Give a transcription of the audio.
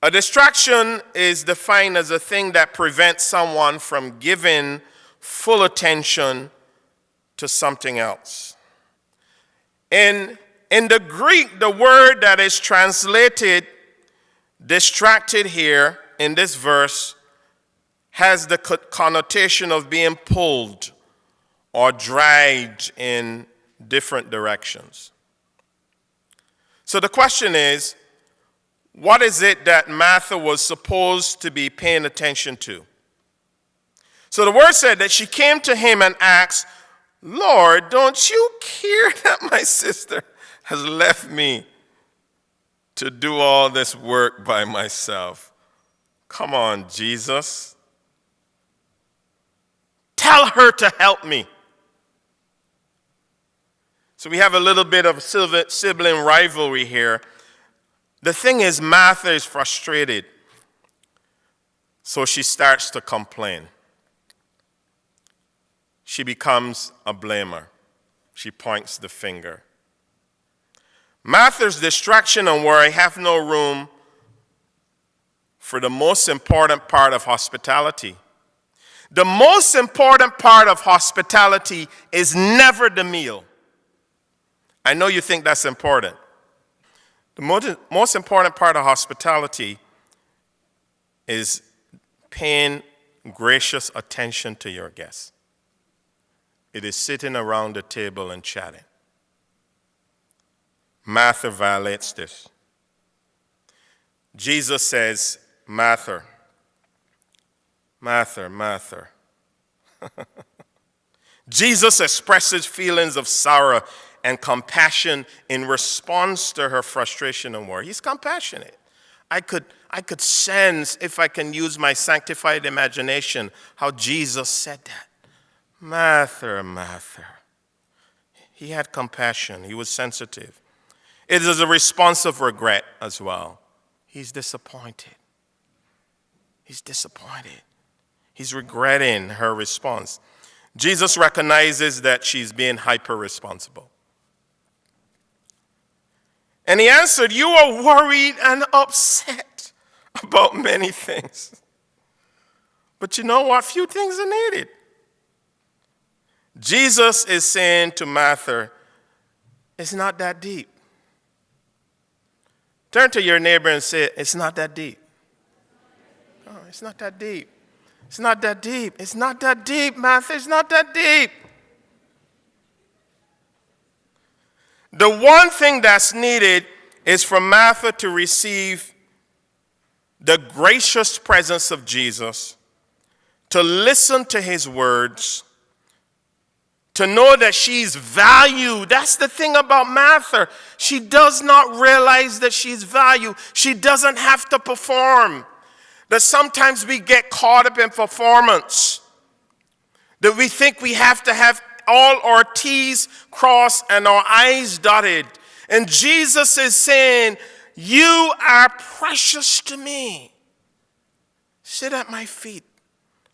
A distraction is defined as a thing that prevents someone from giving full attention to something else. In the Greek, the word that is translated distracted here in this verse has the connotation of being pulled or dragged in different directions. So the question is, what is it that Martha was supposed to be paying attention to? So the word said that she came to him and asked, Lord, don't you care that my sister has left me to do all this work by myself? Come on, Jesus. Tell her to help me. So we have a little bit of sibling rivalry here. The thing is, Martha is frustrated, so she starts to complain. She becomes a blamer. She points the finger. Martha's distraction and worry have no room for the most important part of hospitality. The most important part of hospitality is never the meal. I know you think that's important. The most important part of hospitality is paying gracious attention to your guests. It is sitting around the table and chatting. Martha violates this. Jesus says, Martha, Martha, Martha. Jesus expresses feelings of sorrow and compassion in response to her frustration and worry. He's compassionate. I could sense, if I can use my sanctified imagination, how Jesus said that. Martha, Martha. He had compassion. He was sensitive. It is a response of regret as well. He's disappointed. He's disappointed. He's regretting her response. Jesus recognizes that she's being hyper-responsible. And he answered, you are worried and upset about many things. But you know what? Few things are needed. Jesus is saying to Martha, it's not that deep. Turn to your neighbor and say, it's not that deep. Oh, it's not that deep. It's not that deep. It's not that deep, Martha. It's not that deep. The one thing that's needed is for Martha to receive the gracious presence of Jesus, to listen to his words, to know that she's valued. That's the thing about Martha. She does not realize that she's valued. She doesn't have to perform. That sometimes we get caught up in performance. That we think we have to have all our T's crossed and our I's dotted. And Jesus is saying, you are precious to me. Sit at my feet.